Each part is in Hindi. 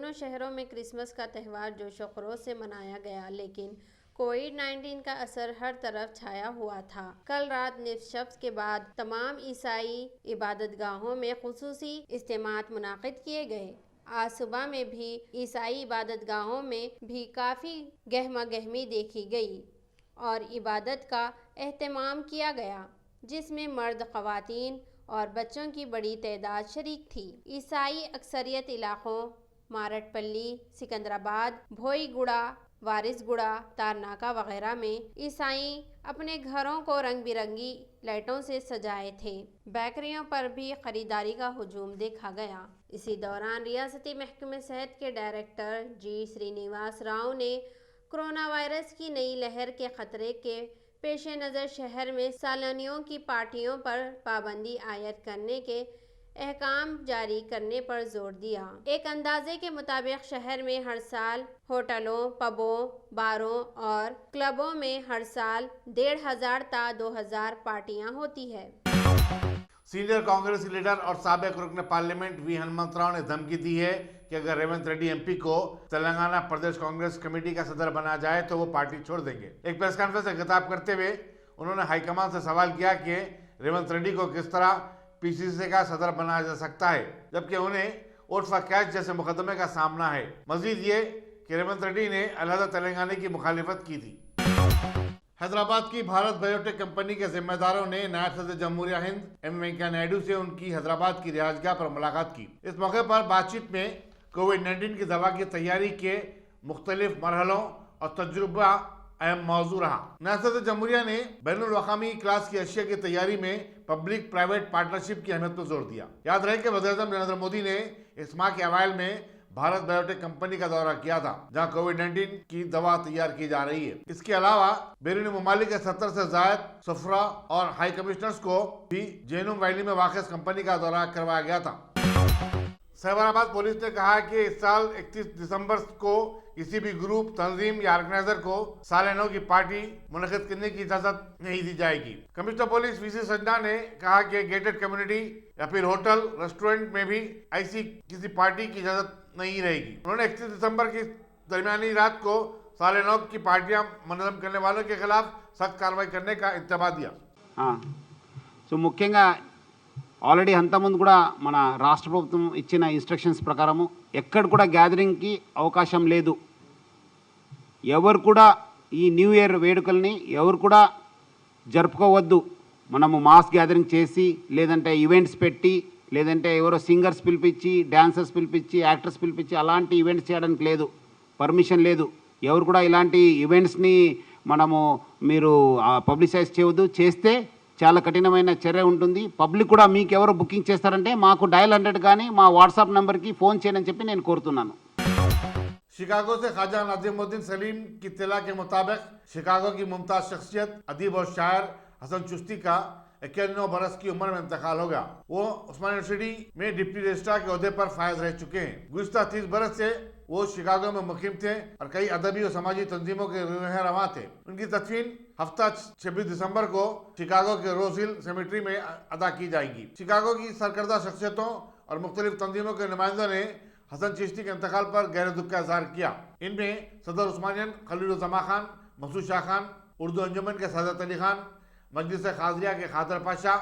दोनों शहरों में क्रिसमस का त्यौहार जोशो खरोश से मनाया गया, लेकिन कोविड-19 का असर हर तरफ छाया हुआ था। कल रात निशब्द के बाद तमाम ईसाई इबादतगाहों में खुसूसी इज्तिमात मुनाकिद किए गए। आज सुबह में भी ईसाई इबादतगाहों में भी काफ़ी गहमा गहमी देखी गई और इबादत का एहतमाम किया गया, जिसमें मर्द, ख़वातीन और बच्चों की बड़ी तादाद शरीक थी। ईसाई अक्सरियत इलाकों मारटपल्ली, सिकंदराबाद, भोईगुड़ा, वारिसगुड़ा, तारनाका वगैरह में ईसाई अपने घरों को रंग बिरंगी लाइटों से सजाए थे। बेकरियों पर भी खरीदारी का हुजूम देखा गया। इसी दौरान रियासती महकमे सेहत के डायरेक्टर जी श्रीनिवास राव ने कोरोना वायरस की नई लहर के खतरे के पेश नज़र शहर में सैलानियों की पार्टियों पर पाबंदी आयद करने के अहकाम जारी करने पर जोर दिया। एक अंदाजे के मुताबिक शहर में हर साल होटलों, पबों, बारों और क्लबों में हर साल 1500 ता 2000 पार्टियां होती है। सीनियर कांग्रेस लीडर और साबिक रुकन पार्लियामेंट वी हनुमंतराव ने धमकी दी है कि अगर रेवंत रेड्डी एमपी को तेलंगाना प्रदेश कांग्रेस कमेटी का सदर बना जाए तो वो पार्टी छोड़ देंगे। एक प्रेस कॉन्फ्रेंस से खिताब करते हुए उन्होंने हाईकमान से सवाल किया कि रेवंत रेड्डी को किस तरह पीसीसी का सदर बनाया जा सकता है, जबकि उन्हें वोट फॉर कैश जैसे मुकदमे का सामना है। मजीद ये कि रेवंत रेड्डी ने अलहदा तेलंगाना की मुखालिफत की थी। हैदराबाद की भारत बायोटेक कंपनी के जिम्मेदारों ने नायब सदर जमहूरिया हिंद एम वेंकैया नायडू से उनकी हैदराबाद की रिहायशगाह पर मुलाकात की। इस मौके पर बातचीत में कोविड-19 की दवा की तैयारी के मुख्तलिफ मरहलों और तजुर्बा अहम मौजू रहा। नायब सदर जमहूरिया ने बैनुल अक़वामी क्लास की अशिया की तैयारी में पब्लिक प्राइवेट पार्टनरशिप की अहमियत पर जोर दिया। याद रहे कि वज़ीर-ए-आज़म नरेंद्र मोदी ने इस माह के अवाइल में भारत बायोटेक कंपनी का दौरा किया था, जहां कोविड-19 की दवा तैयार की जा रही है। इसके अलावा बैरूनी ममालिक के 70 से ज़ायद सफरा और हाई कमिश्नर्स को भी जेनुम वैली में वाक़ कंपनी का दौरा करवाया गया था। साइबराबाद पुलिस ने कहा कि इस साल 31 दिसंबर को किसी भी ग्रुप, तंजीम या ऑर्गेनाइजर को साल नौ की पार्टी मुनक़िद करने की इजाजत नहीं दी जाएगी। कमिश्नर पुलिस वीसी संजना ने कहा कि गेटेड कम्युनिटी या फिर होटल, रेस्टोरेंट में भी ऐसी किसी पार्टी की इजाजत नहीं रहेगी। उन्होंने 31 दिसंबर की दरमियानी रात को साल नौ की पार्टियां मनज़म करने वालों के खिलाफ सख्त कार्रवाई करने का इंतबा दिया। సో ముఖ్యంగా ఆల్రెడీ అంతకుముందు కూడా మన రాష్ట్ర ప్రభుత్వం ఇచ్చిన ఇన్స్ట్రక్షన్స్ ప్రకారము ఎక్కడ కూడా గ్యాదరింగ్కి అవకాశం లేదు. ఎవరు కూడా ఈ న్యూ ఇయర్ వేడుకల్ని ఎవరు కూడా జరుపుకోవద్దు. మనము మాస్ గ్యాదరింగ్ చేసి లేదంటే ఈవెంట్స్ పెట్టి లేదంటే ఎవరో సింగర్స్ పిలిపించి, డాన్సర్స్ పిలిపించి, యాక్టర్స్ పిలిపించి అలాంటి ఈవెంట్స్ చేయడానికి లేదు, పర్మిషన్ లేదు. ఎవరు కూడా ఇలాంటి ఈవెంట్స్ని మనము మీరు పబ్లిసైజ్ చేయవద్దు. చేస్తే చాలా కఠినమైన చర్య ఉంటుంది. పబ్లిక్ కూడా మీకు ఎవరు బుకింగ్ చేస్తారంటే మాకు డయల్ 100 కానీ మా వాట్సాప్ నెంబర్కి ఫోన్ చేయని చెప్పి నేను కోరుతున్నాను. शिकागो से ख्वाजा नजीमुद्दीन सलीम की इत्तला के मुताबिक शिकागो की मुमताज शख्सियत अदीब और शायर हसन चिश्ती का 91 बरस की उम्र में इंतकाल हो गया। वो उस्मान यूनिवर्सिटी में डिप्टी रजिस्ट्रार के ओहदे पर फायज रह चुके हैं। गुज़िश्ता 30 बरस से वो शिकागो में मुकीम थे और कई अदबी और समाजी तंजीमों के रहनुमा थे। उनकी तदफीन हफ्ता 26 दिसंबर को शिकागो के रोज हिल सेमेट्री में अदा की जाएगी। शिकागो की सरकर्दा शख्सियतों और मुख्तलिफ तंजीमों के नुमाइंदों ने हसन चिश्ती के इंतकाल पर गहरे दुख का इजहार किया। इनमें सदर उस्मानियन खलीलुज़्ज़मा खान, मसूद शाह खान, उर्दू अंजुमन के सादत अली खान, मजलिस खाजिया के खादर पाशा,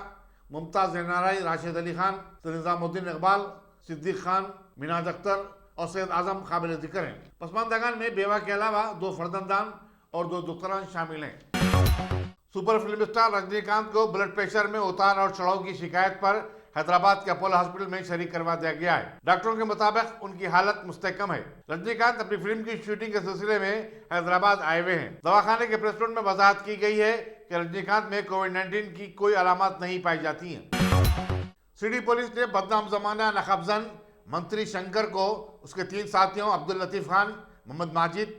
मुमताज़ एनआरआई राशिद अली खान, निज़ामुद्दीन इकबाल, सिद्दीक खान, मिनाज अख्तर और सैयद आजम काबिल जिक्र हैं। पसमानदगान में बेवा के अलावा 2 फर्जंदान और 2 दुख्तरान शामिल हैं। सुपर फिल्म स्टार रजनीकांत को ब्लड प्रेशर में उतार और चढ़ाव की शिकायत पर हैदराबाद के अपोलो हॉस्पिटल में शरीक करवा दिया गया है। डॉक्टरों के मुताबिक उनकी हालत मुस्तकम है। रजनीकांत अपनी फिल्म की शूटिंग के सिलसिले में हैदराबाद आए हुए हैं। दवाखाने के प्रेस नोट में वजाहत की गई है कि रजनीकांत में कोविड-19 की कोई अलामत नहीं पाई जाती हैं। सिटी पुलिस ने बदनाम जमाना नखबजन मंत्री शंकर को उसके 3 साथियों अब्दुल लतीफ खान, मोहम्मद माजिद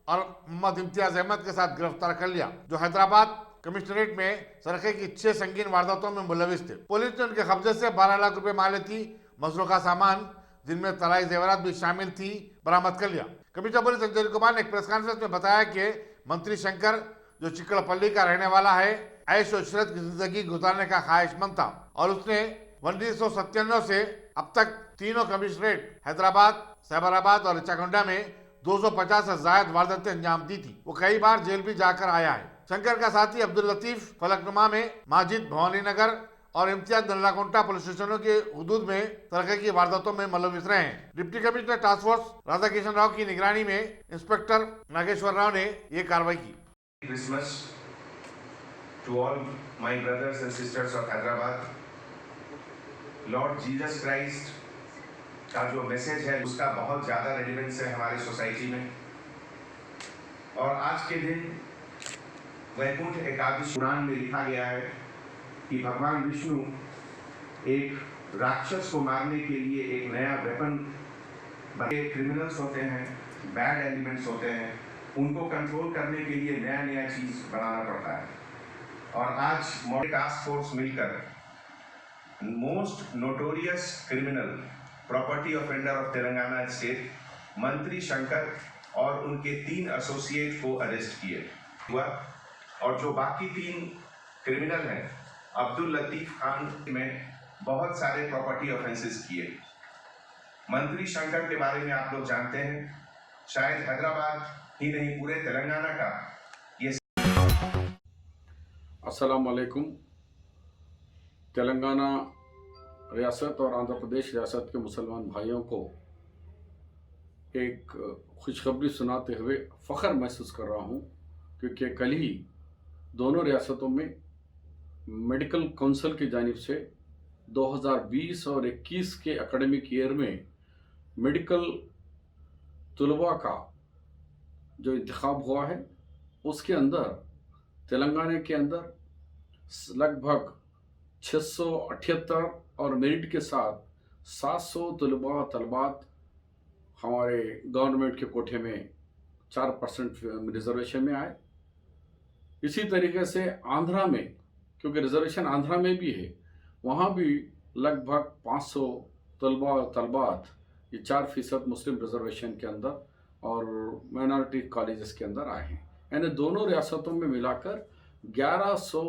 और मोहम्मद इम्तियाज अहमद के साथ गिरफ्तार कर लिया, जो हैदराबाद कमिश्नरेट में सरखे की 6 संगीन वारदातों में मुलविस थे। पुलिस ने उनके कब्जे से 12 लाख रुपए मालियती मसरूका सामान, जिनमें तराई जेवरात भी शामिल थी, बरामद कर लिया। कमिश्नर पुलिस अंजलि कुमार ने एक प्रेस कॉन्फ्रेंस में बताया कि मंत्री शंकर, जो चिकड़पल्ली का रहने वाला है, ऐश और इशरत की जिंदगी गुजारने का ख्वाहिशमंद था और उसने 1997 से अब तक तीनों कमिश्नरेट हैदराबाद, साबराबाद और रिचाकोंडा में 250 से ज्यादा वारदातें अंजाम दी थी। वो कई बार जेल भी जाकर आया है। शंकर का साथी अब्दुल लतीफ फलकनुमा में, माजिद भवानी नगर और इम्तियाज नल्लाकोंटा पुलिस स्टेशनों के हुदूद में तरक्की की वारदातों में मुलविस रहे हैं। Deputy commissioner task force Radha Kishan Rao की निगरानी में इंस्पेक्टर नागेश्वर राव ने ये कार्रवाई की। Christmas to all my brothers and sisters of Hyderabad. Lord Jesus Christ का जो मैसेज है उसका बहुत ज़्यादा रेलिवेंस है हमारे सोसाइटी में। और आज के दिन वैकुंठ एकादशी पुराण में लिखा गया है कि भगवान विष्णु एक राक्षस को मारने के लिए एक नया वेपन बने। क्रिमिनल्स होते हैं, बैड एलिमेंट्स होते हैं, उनको कंट्रोल करने के लिए नया नया चीज़ बनाना पड़ता है। और आज मॉडल टास्क फोर्स मिलकर most notorious criminal property offender of Telangana state मंत्री शंकर और उनके 3 एसोसिएट को अरेस्ट किए हुआ। और जो बाकी 3 क्रिमिनल हैं, अब्दुल लतीफ खान में बहुत सारे प्रॉपर्टी ऑफेंसेस किए। मंत्री शंकर के बारे में आप लोग जानते हैं, शायद हैदराबाद ही नहीं पूरे तेलंगाना का ये। अस्सलाम वालेकुम। तेलंगाना रियासत और आंध्र प्रदेश रियासत के मुसलमान भाइयों को एक खुशखबरी सुनाते हुए फ़ख्र महसूस कर रहा हूँ, क्योंकि कल ही दोनों रियासतों में मेडिकल काउंसिल की जानिब से 2020 और 21 के एकेडमिक ईयर में मेडिकल तलबा का जो इंतखाब हुआ है, उसके अंदर तेलंगाना के अंदर लगभग 678 और मेरिट के साथ 700 तलबा तलबात हमारे गवर्नमेंट के कोटे में 4% रिजर्वेशन में आए। इसी तरीके से आंध्रा में, क्योंकि रिजर्वेशन आंध्रा में भी है, वहाँ भी लगभग 500 तलबा तलबात ये 4% मुस्लिम रिजर्वेशन के अंदर और माइनॉरिटी कॉलेजेस के अंदर आए हैं। यानी दोनों रियासतों में मिलाकर 1100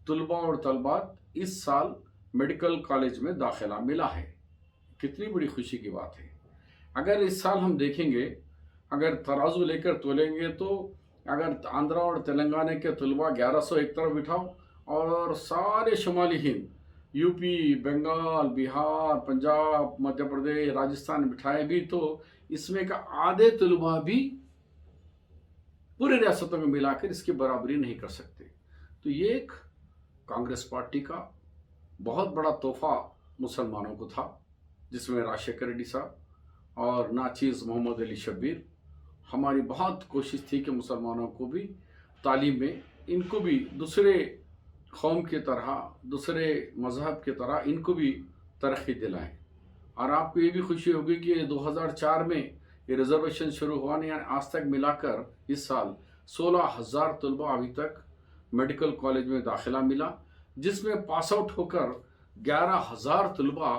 तलबा और तलबात इस साल मेडिकल कॉलेज में दाखिला मिला है। कितनी बड़ी खुशी की बात है। अगर इस साल हम देखेंगे, अगर तराजू लेकर तोलेंगे, तो अगर आंध्रा और तेलंगाना के तलबा 1100 एक तरफ बिठाओ और सारे शुमाली हिंद, यूपी, बंगाल, बिहार, पंजाब, मध्य प्रदेश, राजस्थान बिठाए भी, तो इसमें का आधे तलबा भी पूरे रियासतों में मिलाकर इसकी बराबरी नहीं कर सकते। तो ये एक कांग्रेस पार्टी का बहुत बड़ा तोहफा मुसलमानों को था, जिसमें राजशेखर रेड्डी साहब और नाचीज़ मोहम्मद अली शब्बीर, हमारी बहुत कोशिश थी कि मुसलमानों को भी तालीम में, इनको भी दूसरे कौम की तरह, दूसरे मज़हब की तरह इनको भी तरक्की दिलाएं। और आपको ये भी खुशी होगी कि 2004 में ये रिजर्वेशन शुरू हुआ, यानी आज तक मिलाकर इस साल 16,000 तलबा अभी तक मेडिकल कॉलेज में दाखिला मिला, जिसमें पास आउट होकर 11,000 तलबा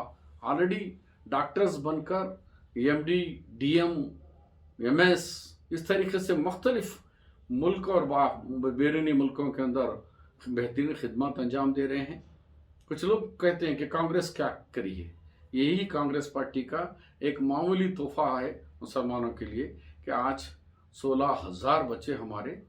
ऑलरेडी डॉक्टर्स बनकर MD, DM, MS इस तरीके से मुख्तलिफ मुल्क और बैरूनी मुल्कों के अंदर बेहतरीन खिदमत अंजाम दे रहे हैं। कुछ लोग कहते हैं कि कांग्रेस क्या करी है। यही कांग्रेस पार्टी का एक मामूली तोहफा है मुसलमानों के लिए कि आज 16,000 बच्चे हमारे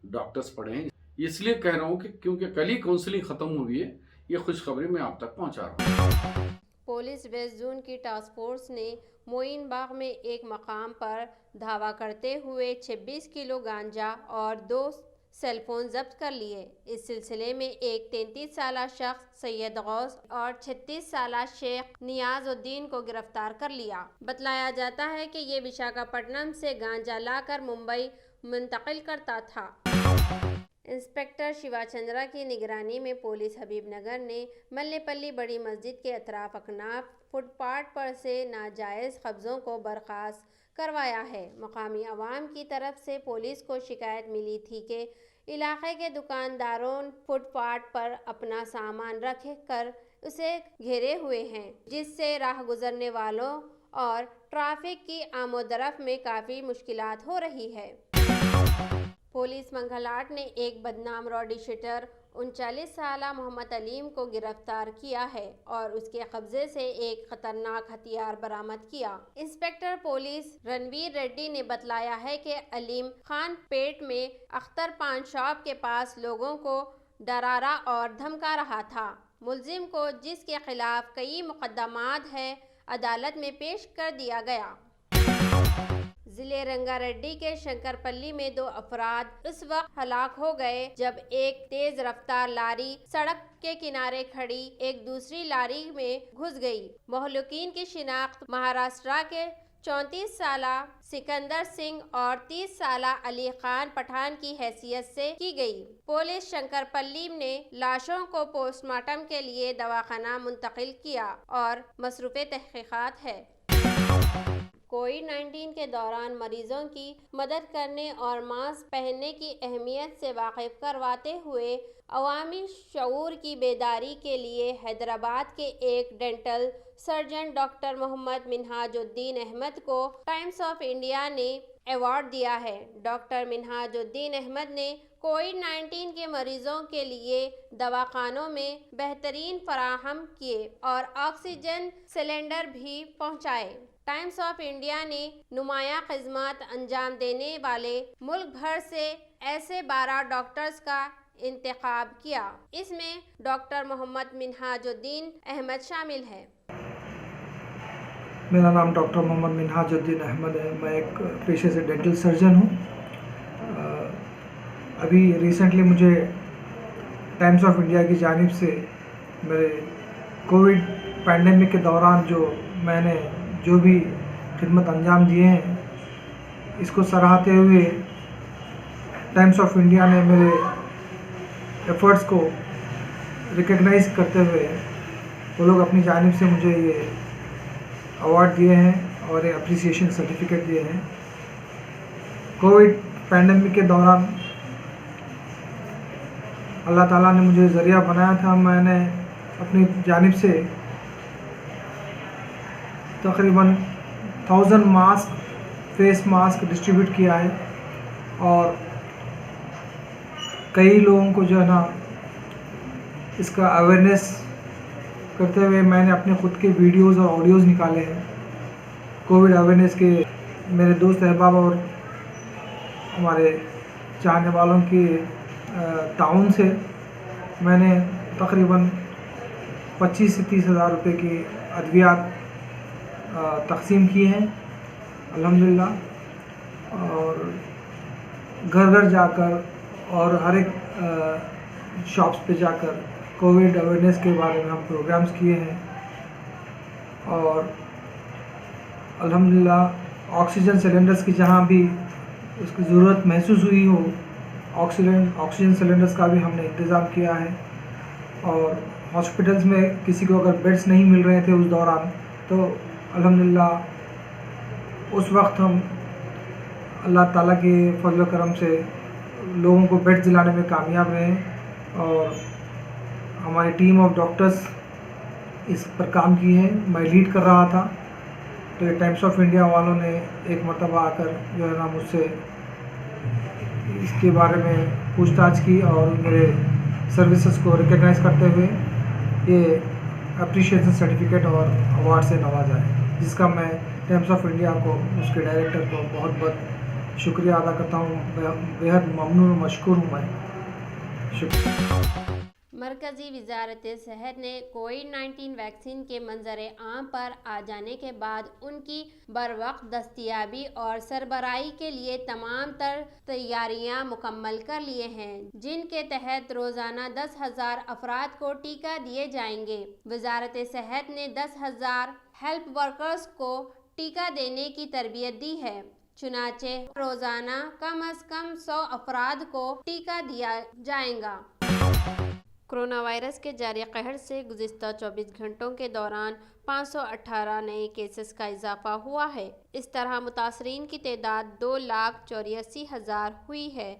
डॉक्टर्स पढ़े हैं। इसलिए कह रहा हूँ कि क्योंकि कल ही काउंसलिंग ख़त्म हुई है, ये खुशखबरी मैं आप तक पहुँचा रहा हूँ। पुलिस वेस्ट जोन की टास्क फोर्स ने मोइन बाग में एक मकाम पर धावा करते हुए 26 किलो गांजा और 2 सेलफोन जब्त कर लिए। इस सिलसिले में एक 33 साला शख्स सैयद गौस और 36 साला शेख नियाजुद्दीन को गिरफ्तार कर लिया। बतलाया जाता है कि ये विशाखापट्टनम से गांजा लाकर मुंबई मुंतकिल करता था। इंस्पेक्टर शिवा चंद्रा की निगरानी में पुलिस हबीबनगर ने मल्लेपल्ली बड़ी मस्जिद के अतराफ अकनाफ फुटपाथ पर से नाजायज़ कब्ज़ों को बर्खास्त करवाया है। मकामी अवाम की तरफ से पुलिस को शिकायत मिली थी कि इलाके के दुकानदारों फुटपाथ पर अपना सामान रख कर उसे घेरे हुए हैं, जिससे राह गुजरने वालों और ट्रैफिक की आमोदरफ्त में काफ़ी मुश्किलात हो रही है। पुलिस मंगलहाट ने एक बदनाम रॉडी शीटर 39 साल मोहम्मद अलीम को गिरफ्तार किया है और उसके कब्जे से एक खतरनाक हथियार बरामद किया। इंस्पेक्टर पुलिस रणवीर रेड्डी ने बतलाया है कि अलीम खान पेट में अख्तर पान शॉप के पास लोगों को डरारा और धमका रहा था। मुलजिम को, जिसके खिलाफ कई मुकदमात है, अदालत में पेश कर दिया गया। जिले रंगारेड्डी के शंकरपल्ली में 2 अफराद उस वक्त हलाक हो गए जब एक तेज रफ्तार लारी सड़क के किनारे खड़ी एक दूसरी लारी में घुस गई। महलूकीन की शिनाख्त महाराष्ट्र के 34 साला सिकंदर सिंह और 30 साला अली खान पठान की हैसियत से की गई। पुलिस शंकरपल्ली ने लाशों को पोस्टमार्टम के लिए दवाखाना मुंतकिल किया और मसरूफ़े तहकीकात है। कोविड-19 के दौरान मरीजों की मदद करने और मास्क पहनने की अहमियत से वाकिफ करवाते हुए अवामी शऊर की बेदारी के लिए हैदराबाद के एक dental surgeon doctor Mohammad Minhajuddin Ahmed को टाइम्स ऑफ इंडिया ने अवार्ड दिया है। डॉक्टर मिन्हाजुद्दीन अहमद ने कोविड-19 के मरीजों के लिए दवाखानों में बेहतरीन फराहम किए और ऑक्सीजन सिलेंडर भी पहुंचाए। टाइम्स ऑफ इंडिया ने नुमाया खिदमत अंजाम देने वाले मुल्क भर से ऐसे 12 डॉक्टर्स का इंतखाब किया। इसमें डॉक्टर मोहम्मद मिन्हाजुद्दीन अहमद शामिल है। मेरा नाम डॉक्टर मोहम्मद मिन्हाजुद्दीन अहमद है। मैं एक पेशे से डेंटल सर्जन हूँ। अभी रिसेंटली मुझे टाइम्स ऑफ इंडिया की जानिब से मेरे कोविड पैंडेमिक के दौरान मैंने जो भी खिदमत अंजाम दिए हैं, इसको सराहते हुए टाइम्स ऑफ इंडिया ने मेरे एफ़र्ट्स को रिकग्नाइज़ करते हुए वो लोग अपनी जानिब से मुझे ये अवार्ड दिए हैं और एक अप्रिसिएशन सर्टिफिकेट दिए हैं। कोविड पैंडेमिक के दौरान अल्लाह ताला ने मुझे ज़रिया बनाया था। मैंने अपनी जानिब से तकरीबन 1000 मास्क, फेस मास्क डिस्ट्रीब्यूट किया है और कई लोगों को इसका अवेयरनेस करते हुए मैंने अपने ख़ुद के वीडियोस और ऑडियोज़ निकाले हैं कोविड अवेयरनेस के। मेरे दोस्त अहबाब और हमारे चाहने वालों के ताउन से मैंने तकरीबन 25 से 30 हज़ार रुपये की अद्वियात तक़सीम की हैं अल्हम्दुलिल्लाह। और घर घर जाकर और हर एक शॉप्स पे जाकर कोविड अवेयरनेस के बारे में हम प्रोग्राम्स किए हैं और अल्हम्दुलिल्लाह ऑक्सीजन सिलेंडर्स की जहाँ भी उसकी ज़रूरत महसूस हुई हो, ऑक्सीजन सिलेंडर्स का भी हमने इंतज़ाम किया है। और हॉस्पिटल्स में किसी को अगर बेड्स नहीं मिल रहे थे उस दौरान, तो अल्हम्दुलिल्लाह उस वक्त हम अल्लाह ताला के फजल करम से लोगों को बेड दिलाने में कामयाब रहे और हमारी टीम ऑफ डॉक्टर्स इस पर काम की है। मैं लीड कर रहा था, तो ये टाइम्स ऑफ इंडिया वालों ने एक मरतबा आकर मुझसे इसके बारे में पूछताछ की और मेरे सर्विसेज को रिकग्नाइज़ करते हुए ये अप्रिशिएशन सर्टिफिकेट और अवार्ड से नवाजा है, जिसका मैं टाइम्स ऑफ इंडिया को, उसके डायरेक्टर को बहुत बहुत शुक्रिया अदा करता हूँ। बेहद ममनून मशकूर हूँ मैं। शुक्रिया। मरकज़ी वज़ारत सेहत ने कोविड-19 वैक्सीन के मंजर आम पर आ जाने के बाद उनकी बरवक्त दस्तयाबी और सरबराही के लिए तमाम तर तैयारियां मुकम्मल कर लिए हैं, जिनके तहत रोज़ाना 10,000 अफराद को टीका दिए जाएंगे। वज़ारत सेहत ने 10,000 हेल्प वर्कर्स को टीका देने की तरबियत दी है। चुनाचे रोज़ाना कम अज़ कम 100 अफराद को टीका दिया जाएगा। कोरोना वायरस के जारी कहर से गुज़िश्ता 24 घंटों के दौरान 518 नए केसेस का इजाफा हुआ है। इस तरह मुतासरीन की तादाद 2,84,000 हुई है,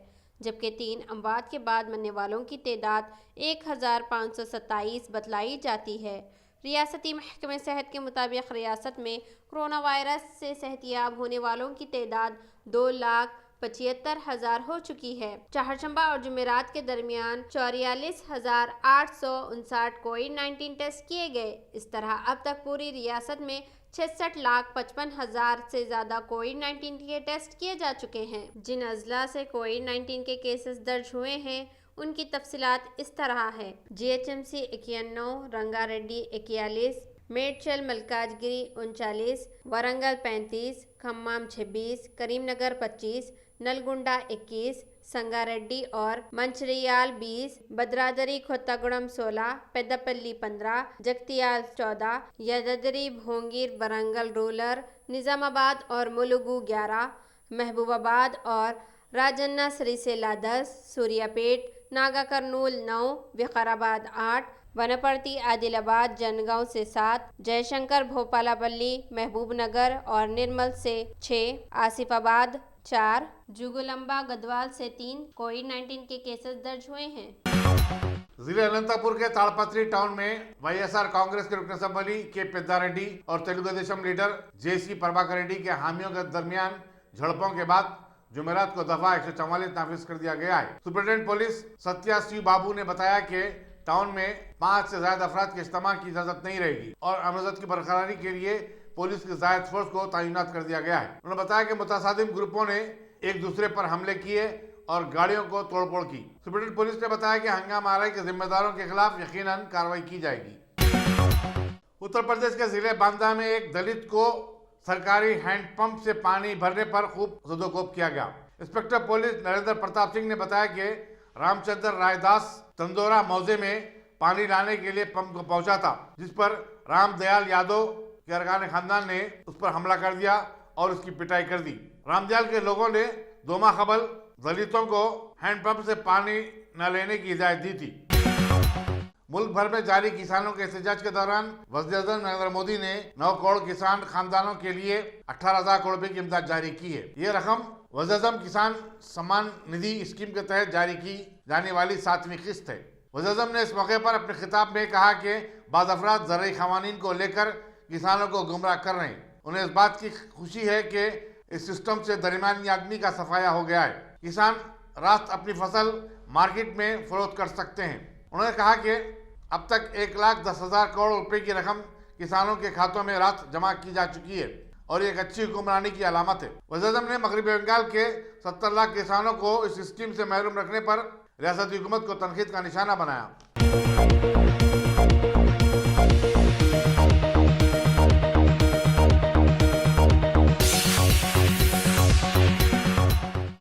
जबकि 3 अमवात के बाद मरने वालों की तादाद 1,527 बतलाई जाती है। रियासती महकमे सेहत के मुताबिक रियासत में कोरोना वायरस से सेहतियाब होने वालों की तादाद 2,00,000 75,000 हो चुकी है। चारशंबा और जुमेरात के दरमियान 44,859 कोविड-19 टेस्ट किए गए। इस तरह अब तक पूरी रियासत में 66,55,000 से ज्यादा कोविड-19 के टेस्ट किए जा चुके हैं। जिन अजला से कोविड-19 के केसेस दर्ज हुए हैं उनकी तफसीलात इस तरह है। GHMC 91, रंगारेड्डी 41, मेडचल मलकाजगिरी 39, वरंगल 35, खम्माम 26, करीमनगर 25, नलगुंडा 21, संगारेड्डी और मंचिरियाल 20, भद्रादरी कोत्तागुड़म 16, पेद्दपल्ली 15, जगतियाल 14, यादाद्री भोंगीर वरंगल रूरल, निजामाबाद और मुलुगु 11, महबूबाबाद और राजन्ना सिरिसेला 10, सूर्यापेट नागा कर्नूल 9, विकाराबाद 8, वनपर्ती आदिलाबाद जनगांव से 7, जयशंकर भोपालापल्ली महबूबनगर और निर्मल से 6, आसिफाबाद 4, जुगुलंबा गदवाल से 3 कोविड-19 के केसेस दर्ज हुए हैं। जिले अनंतपुर के ताड़पत्री टाउन में YSR कांग्रेस के रुकन असम्बली के पेद्दारेड्डी और तेलुगु देशम लीडर JC प्रभाकर रेड्डी के हामियों के दरमियान झड़पों के बाद जुमेरात को दफा 144 नाफिज कर दिया गया है। सुप्रिंटेंडेंट पुलिस सत्या सी बाबू ने बताया कि टाउन में 5 से ज्यादा अफराद के इस्तेमाल की इजाजत नहीं रहेगी और अमन की बरकरारी के लिए पुलिस की जायद फोर्स को तैनात कर दिया गया है। उन्होंने बताया कि मुतसादिम ग्रुपों ने एक दूसरे पर हमले किए और गाड़ियों को तोड़फोड़ की। सुप्रिंटेंडेंट पुलिस ने बताया कि हंगामा आराई के जिम्मेदारों के खिलाफ यकीनन कार्रवाई की जाएगी। उत्तर प्रदेश के जिले बांदा में एक दलित को सरकारी हैंडपंप से पानी भरने पर खूब सदोकोप किया गया। इंस्पेक्टर पुलिस नरेंद्र प्रताप सिंह ने बताया कि रामचंद्र रायदास तंदोरा मौजे में पानी लाने के लिए पंप को पहुंचा था, जिस पर रामदयाल यादव के अरकान खानदान ने उस पर हमला कर दिया और उसकी पिटाई कर दी। रामदयाल के लोगों ने दोमा खबल दलितों को हैंडपंप से पानी न लेने की हिदायत दी थी। मुल्क भर में जारी किसानों के एहतजाज के दौरान वज़ीर-ए-आज़म नरेंद्र मोदी ने 9 करोड़ किसान खानदानों के लिए 18,000 करोड़ रुपए की इमदाद जारी की है। ये रकम वज़ीर-ए-आज़म किसान सम्मान निधि स्कीम के तहत जारी की जाने वाली 7वीं किस्त है। वज़ीर-ए-आज़म ने इस मौके पर अपने खिताब में कहा कि बाज़ अफराद ज़रूरी क़वानीन को लेकर किसानों को गुमराह कर रहे हैं। उन्हें इस बात की खुशी है कि इस सिस्टम से दरमियानी आदमी का सफाया हो गया है। किसान रास्त अपनी फसल मार्केट में फरोख्त कर सकते हैं। उन्होंने कहा कि अब तक 1,10,000 करोड़ रुपए की रकम किसानों के खातों में रात जमा की जा चुकी है और एक अच्छी हुक्मरानी की अलामत है। वज़ीर-ए-आज़म ने मगरबी बंगाल के 70 लाख किसानों को इस स्कीम से महरूम रखने पर रियासती हुकूमत को तनकीद का निशाना बनाया।